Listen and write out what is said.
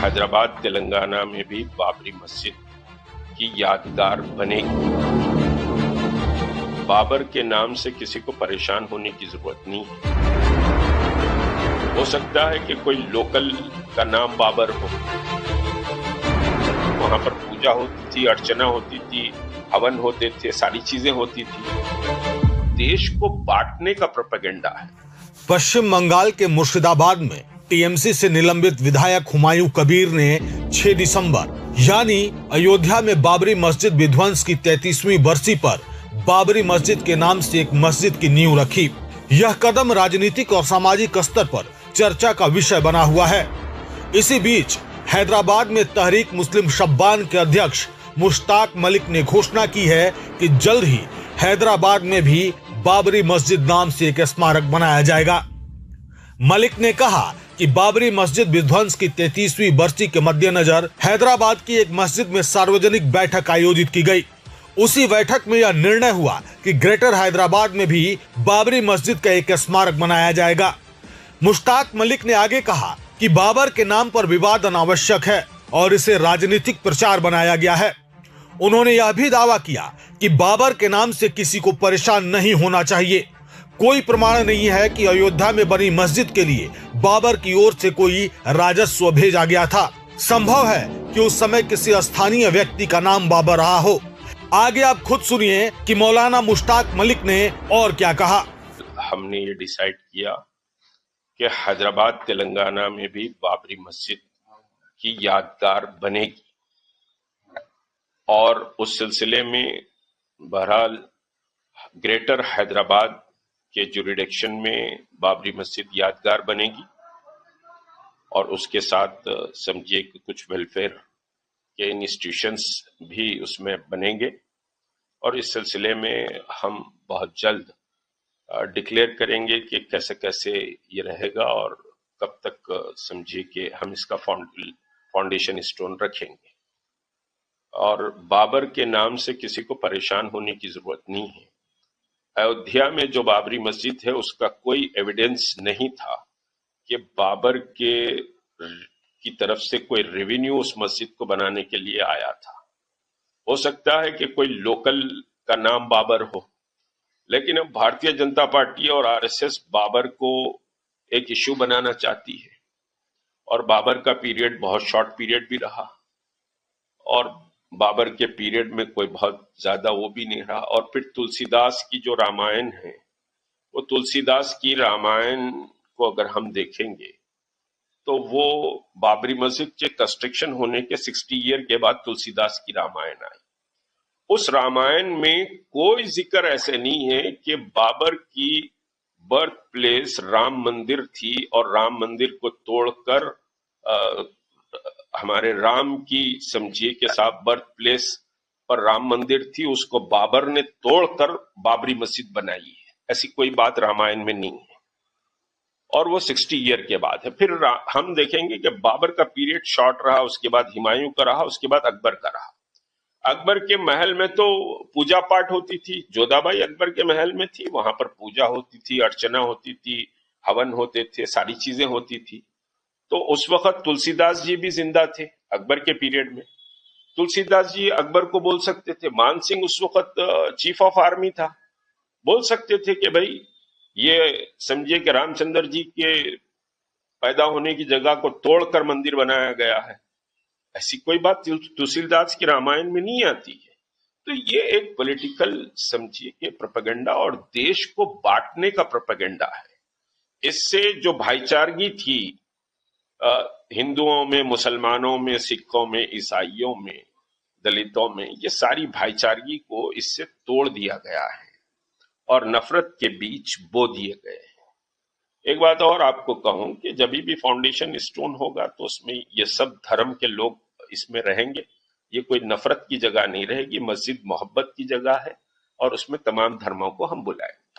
हैदराबाद तेलंगाना में भी बाबरी मस्जिद की यादगार बनेगी। बाबर के नाम से किसी को परेशान होने की जरूरत नहीं है। हो सकता है कि कोई लोकल का नाम बाबर हो, वहां पर पूजा होती थी, अर्चना होती थी, हवन होते थे, सारी चीजें होती थी। देश को बांटने का प्रोपेगेंडा है। पश्चिम बंगाल के मुर्शिदाबाद में टीएमसी से निलंबित विधायक हुमायूं कबीर ने 6 दिसंबर यानी अयोध्या में बाबरी मस्जिद विध्वंस की 33वीं बरसी पर बाबरी मस्जिद के नाम से एक मस्जिद की नींव रखी। यह कदम राजनीतिक और सामाजिक स्तर पर चर्चा का विषय बना हुआ है। इसी बीच हैदराबाद में तहरीक मुस्लिम शब्बान के अध्यक्ष मुश्ताक मलिक ने घोषणा की है कि जल्द ही हैदराबाद में भी बाबरी मस्जिद नाम से एक स्मारक बनाया जाएगा। मलिक ने कहा कि बाबरी मस्जिद विध्वंस की 33वीं बरसी के मद्देनजर हैदराबाद की एक मस्जिद में सार्वजनिक बैठक आयोजित की गई। उसी बैठक में यह निर्णय हुआ कि ग्रेटर हैदराबाद में भी बाबरी मस्जिद का एक स्मारक बनाया जाएगा। मुश्ताक मलिक ने आगे कहा कि बाबर के नाम पर विवाद अनावश्यक है और इसे राजनीतिक प्रचार बनाया गया है। उन्होंने यह भी दावा किया कि बाबर के नाम से किसी को परेशान नहीं होना चाहिए। कोई प्रमाण नहीं है कि अयोध्या में बनी मस्जिद के लिए बाबर की ओर से कोई राजस्व भेजा गया था। संभव है कि उस समय किसी स्थानीय व्यक्ति का नाम बाबर रहा हो। आगे आप खुद सुनिए कि मौलाना मुश्ताक मलिक ने और क्या कहा। हमने ये डिसाइड किया कि हैदराबाद तेलंगाना में भी बाबरी मस्जिद की यादगार बनेगी और उस सिलसिले में बहरहाल ग्रेटर हैदराबाद के जुरिडिक्शन में बाबरी मस्जिद यादगार बनेगी और उसके साथ समझिए कि कुछ वेलफेयर के इंस्टीट्यूशंस भी उसमें बनेंगे और इस सिलसिले में हम बहुत जल्द डिक्लेयर करेंगे कि कैसे कैसे ये रहेगा और कब तक समझिए कि हम इसका फाउंडेशन स्टोन रखेंगे। और बाबर के नाम से किसी को परेशान होने की जरूरत नहीं है। अयोध्या में जो बाबरी मस्जिद है उसका कोई एविडेंस नहीं था कि बाबर की तरफ से कोई रेवेन्यू उस मस्जिद को बनाने के लिए आया था। हो सकता है कि कोई लोकल का नाम बाबर हो, लेकिन अब भारतीय जनता पार्टी और आरएसएस बाबर को एक इश्यू बनाना चाहती है और बाबर का पीरियड बहुत शॉर्ट पीरियड भी रहा और बाबर के पीरियड में कोई बहुत ज्यादा वो भी नहीं रहा। और फिर तुलसीदास की जो रामायण है, वो तुलसीदास की रामायण को अगर हम देखेंगे तो वो बाबरी मस्जिद के कंस्ट्रक्शन होने के 60 ईयर के बाद तुलसीदास की रामायण आई। उस रामायण में कोई जिक्र ऐसे नहीं है कि बाबर की बर्थ प्लेस राम मंदिर थी और राम मंदिर को तोड़कर हमारे राम की समझिए के साथ बर्थ प्लेस पर राम मंदिर थी, उसको बाबर ने तोड़कर बाबरी मस्जिद बनाई है। ऐसी कोई बात रामायण में नहीं है और वो 60 ईयर के बाद है। फिर हम देखेंगे कि बाबर का पीरियड शॉर्ट रहा, उसके बाद हुमायूं का रहा, उसके बाद अकबर का रहा। अकबर के महल में तो पूजा पाठ होती थी, जोधाबाई अकबर के महल में थी, वहां पर पूजा होती थी, अर्चना होती थी, हवन होते थे, सारी चीजें होती थी। तो उस वक्त तुलसीदास जी भी जिंदा थे अकबर के पीरियड में। तुलसीदास जी अकबर को बोल सकते थे, मान सिंह उस वक्त चीफ ऑफ आर्मी था, बोल सकते थे कि भाई ये समझिए कि रामचंद्र जी के पैदा होने की जगह को तोड़कर मंदिर बनाया गया है। ऐसी कोई बात तुलसीदास की रामायण में नहीं आती है। तो ये एक पॉलिटिकल समझिए कि प्रोपेगेंडा और देश को बांटने का प्रोपेगेंडा है। इससे जो भाईचारगी थी हिंदुओं में, मुसलमानों में, सिखों में, ईसाइयों में, दलितों में, ये सारी भाईचारगी को इससे तोड़ दिया गया है और नफरत के बीच बो दिए गए हैं। एक बात और आपको कहूं कि जब भी फाउंडेशन स्टोन होगा तो उसमें ये सब धर्म के लोग इसमें रहेंगे। ये कोई नफरत की जगह नहीं रहेगी, मस्जिद मोहब्बत की जगह है और उसमें तमाम धर्मों को हम बुलाएंगे।